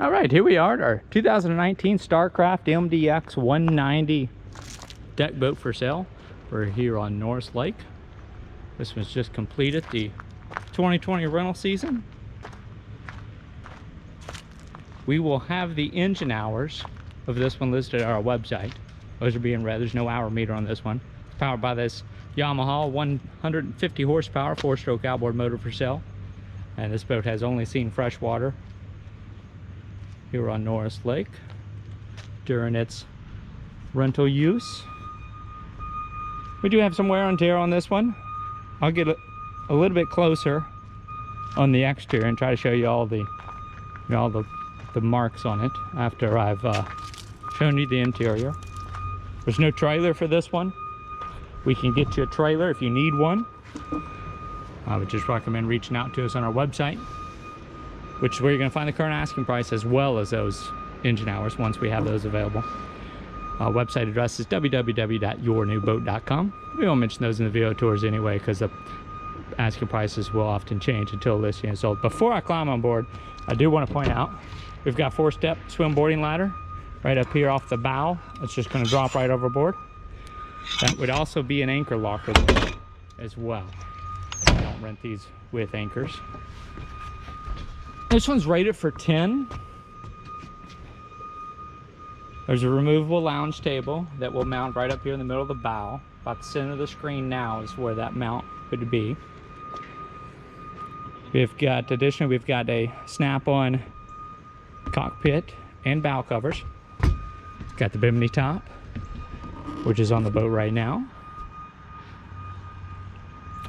All right, here we are at our 2019 Starcraft MDX 190 deck boat for sale. We're here on Norris Lake. This one's just completed the 2020 rental season. We will have the engine hours of this one listed at our website. Those are being read. There's no hour meter on this one. It's powered by this Yamaha 150 horsepower 4-stroke outboard motor for sale. And this boat has only seen fresh water here on Norris Lake during its rental use. We do have some wear and tear on this one. I'll get a little bit closer on the exterior and try to show you all the marks on it after I've shown you the interior. There's no trailer for this one. We can get you a trailer if you need one. I would just recommend reaching out to us on our website, which is where you're going to find the current asking price as well as those engine hours once we have those available. Our website address is www.yournewboat.com. We won't mention those in the video tours anyway because the asking prices will often change until listing is sold. Before I climb on board, I do want to point out we've got 4-step swim boarding ladder right up here off the bow. It's just going to drop right overboard. That would also be an anchor locker there as well. I don't rent these with anchors. This one's rated for 10. There's a removable lounge table that will mount right up here in the middle of the bow. About the center of the screen now is where that mount would be. Additionally, we've got a snap-on cockpit and bow covers. Got the Bimini top, which is on the boat right now.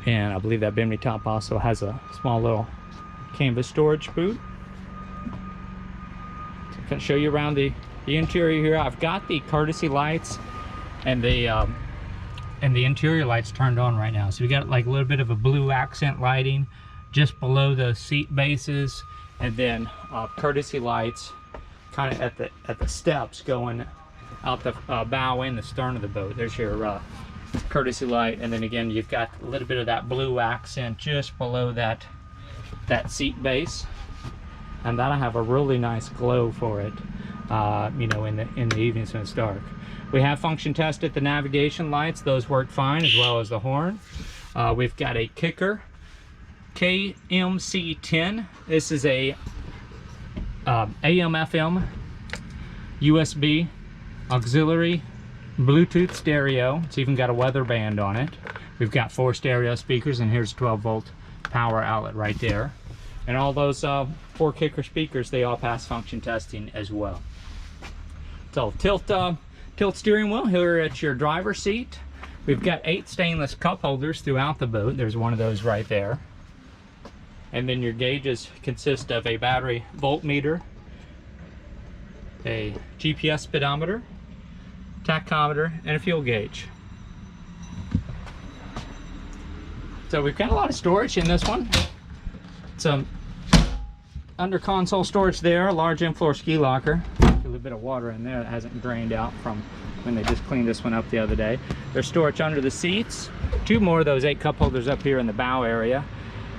And I believe that Bimini top also has a small little canvas storage boot. So I'm going to show you around the interior here. I've got the courtesy lights and the interior lights turned on right now. So we got like a little bit of a blue accent lighting just below the seat bases, and then courtesy lights kind of at the steps going out the bow and the stern of the boat. There's your courtesy light, and then again you've got a little bit of that blue accent just below that seat base, and that'll have a really nice glow for it, you know, in the evenings when it's dark. We have function tested the navigation lights; those work fine, as well as the horn. We've got a kicker KMC10. This is a AM/FM USB auxiliary Bluetooth stereo. It's even got a weather band on it. We've got 4 stereo speakers, and here's a 12-volt power outlet right there. And all those 4 kicker speakers, they all pass function testing as well. So tilt steering wheel here at your driver's seat. We've got 8 stainless cup holders throughout the boat. There's one of those right there. And then your gauges consist of a battery voltmeter, a GPS speedometer, tachometer, and a fuel gauge. So we've got a lot of storage in this one. Some under console storage there, a large in-floor ski locker. A little bit of water in there that hasn't drained out from when they just cleaned this one up the other day. There's storage under the seats. 2 more of those 8 cup holders up here in the bow area.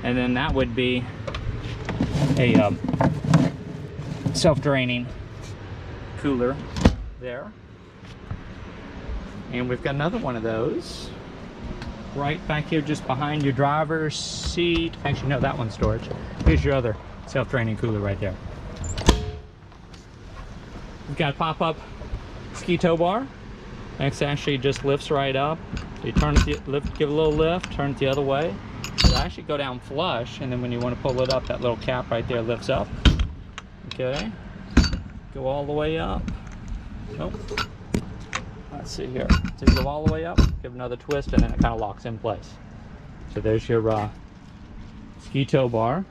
And then that would be a self-draining cooler there. And we've got another one of those right back here just behind your driver's seat. Actually, no, that one's storage. Here's your other self-draining cooler right there. We've got a pop-up ski tow bar. It actually just lifts right up. So you turn it, give it a little lift, turn it the other way. It'll actually go down flush, and then when you want to pull it up, that little cap right there lifts up. Okay. Go all the way up. Nope. Let's see here. So you go all the way up, give another twist, and then it kind of locks in place. So there's your ski tow bar.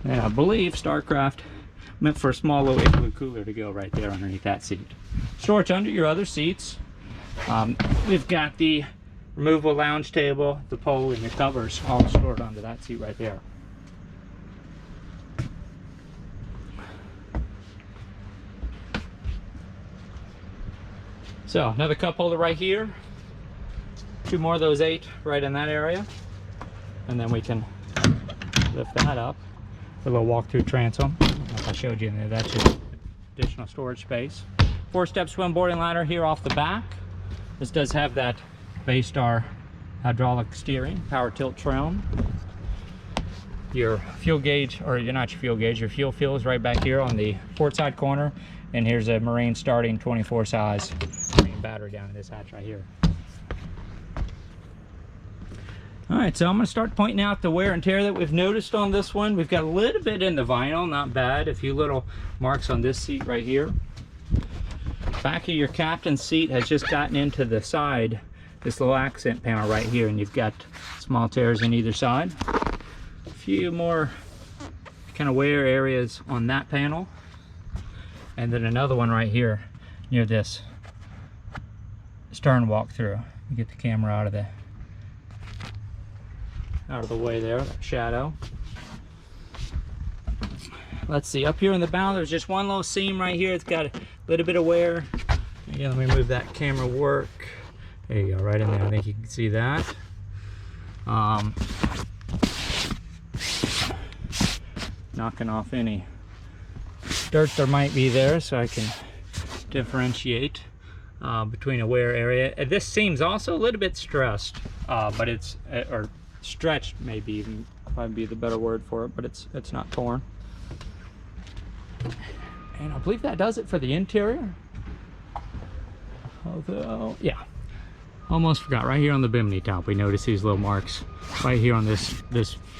And I believe Starcraft meant for a small little igloo cooler to go right there underneath that seat. Storage under your other seats. We've got the removable lounge table, the pole, and your covers all stored under that seat right there. So another cup holder right here. 2 more of those 8 right in that area. And then we can lift that up. A little walk-through transom. If I showed you in there. That's just additional storage space. 4-step swim boarding ladder here off the back. This does have that Baystar hydraulic steering, power tilt trim. Your fuel gauge, or not your fuel gauge, your fuel fill is right back here on the port side corner. And here's a Marine starting 24 size Marine battery down in this hatch right here. All right, so I'm going to start pointing out the wear and tear that we've noticed on this one. We've got a little bit in the vinyl, not bad. A few little marks on this seat right here. Back of your captain's seat has just gotten into the side, this little accent panel right here, and you've got small tears on either side. A few more kind of wear areas on that panel. And then another one right here near this stern walkthrough. Get the camera out of the way there, that shadow. Let's see, up here in the bow there's just one little seam right here. It's got a little bit of wear. Again, let me move that camera work. There you go, right in there. I think you can see that. Knocking off any dirt there might be there, so I can differentiate between a wear area. This seam's also a little bit stressed, but it's or stretched, maybe even probably be the better word for it, but it's not torn. And I believe that does it for the interior. Although, yeah, almost forgot. Right here on the Bimini top, we notice these little marks right here on this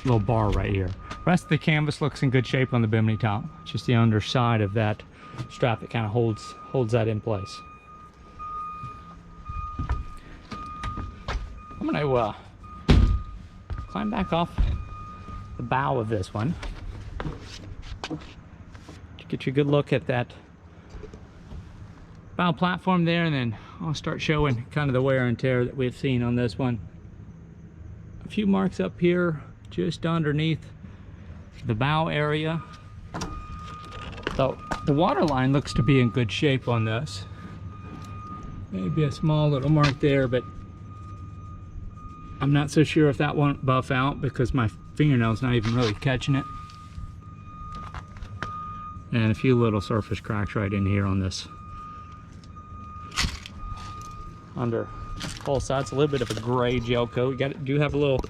little bar right here. Rest of the canvas looks in good shape on the Bimini top. It's just the underside of that strap that kind of holds that in place. I'm gonna climb back off the bow of this one to get you a good look at that bow platform there, and then I'll start showing kind of the wear and tear that we've seen on this one. A few marks up here just underneath the bow area. So the waterline looks to be in good shape on this. Maybe a small little mark there, but I'm not so sure if that won't buff out because my fingernail's not even really catching it. And a few little surface cracks right in here on this under both sides. A little bit of a gray gel coat. You do have a little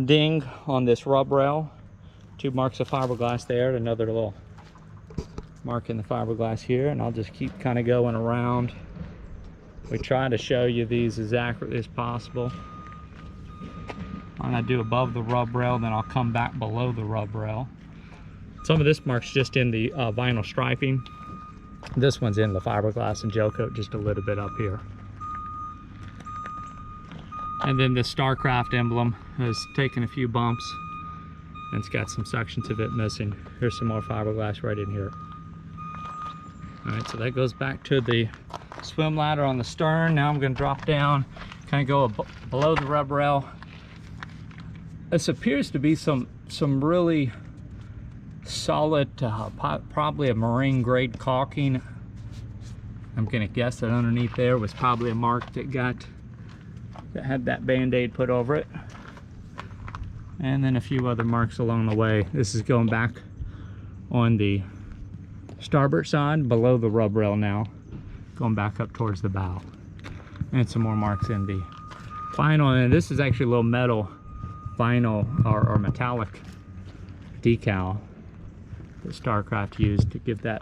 ding on this rub rail. 2 marks of fiberglass there, another little mark in the fiberglass here, and I'll just keep kind of going around. We try to show you these as accurately as possible. I'm gonna do above the rub rail, then I'll come back below the rub rail. Some of this mark's just in the vinyl striping. This one's in the fiberglass and gel coat just a little bit up here. And then the Starcraft emblem has taken a few bumps and it's got some sections of it missing. Here's some more fiberglass right in here. All right, so that goes back to the swim ladder on the stern. Now I'm gonna drop down, kind of go below the rub rail. This appears to be some really solid, probably a marine grade caulking. I'm gonna guess that underneath there was probably a mark that had that band-aid put over it. And then a few other marks along the way. This is going back on the starboard side, below the rub rail now, going back up towards the bow. And some more marks in the vinyl. And this is actually a little metal vinyl or metallic decal that Starcraft used to give that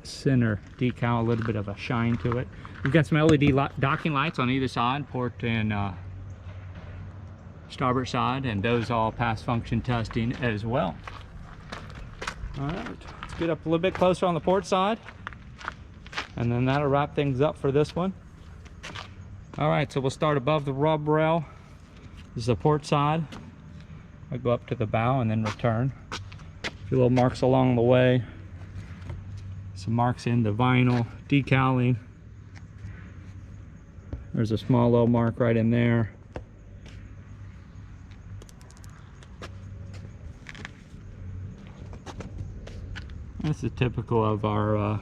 center decal a little bit of a shine to it. We've got some LED docking lights on either side, port and starboard side, and those all pass function testing as well. All right, let's get up a little bit closer on the port side, and then that'll wrap things up for this one. All right, so we'll start above the rub rail. This is the port side. I go up to the bow and then return. A few little marks along the way. Some marks in the vinyl decaling. There's a small little mark right in there. This is typical of our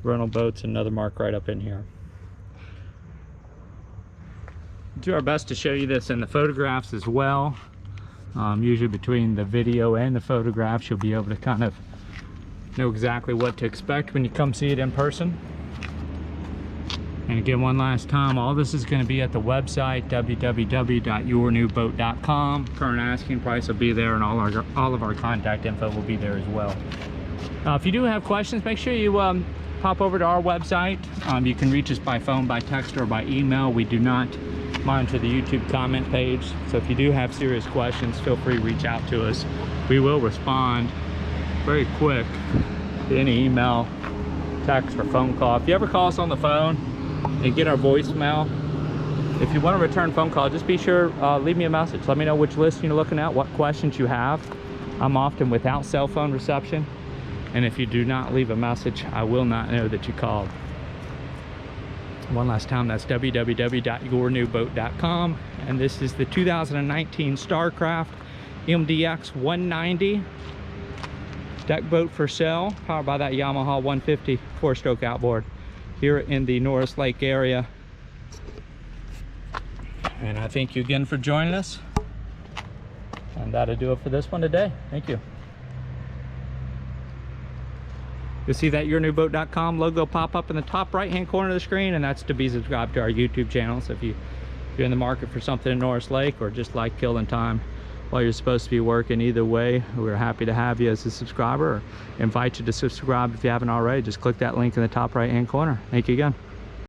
rental boats. Another mark right up in here. Do our best to show you this in the photographs as well. Usually between the video and the photographs, you'll be able to kind of know exactly what to expect when you come see it in person. And again, one last time, all this is going to be at the website, www.yournewboat.com. Current asking price will be there, and all of our contact info will be there as well. If you do have questions, make sure you pop over to our website. You can reach us by phone, by text, or by email. We do not monitor the YouTube comment page, so if you do have serious questions, feel free to reach out to us. We will respond very quick to any email, text, or phone call. If you ever call us on the phone and get our voicemail, if you want to return phone call, just be sure leave me a message. Let me know which listing you're looking at, what questions you have. I'm often without cell phone reception, and if you do not leave a message, I will not know that you called. One last time, that's www.yournewboat.com, and this is the 2019 Starcraft MDX 190 deck boat for sale, powered by that Yamaha 150 4-stroke outboard here in the Norris Lake area. And I thank you again for joining us, and that'll do it for this one today. Thank you. You'll see that yournewboat.com logo pop up in the top right hand corner of the screen, and that's to be subscribed to our YouTube channel. So if you're in the market for something in Norris Lake, or just like killing time while you're supposed to be working, either way, we're happy to have you as a subscriber, or invite you to subscribe if you haven't already. Just click that link in the top right hand corner. Thank you again.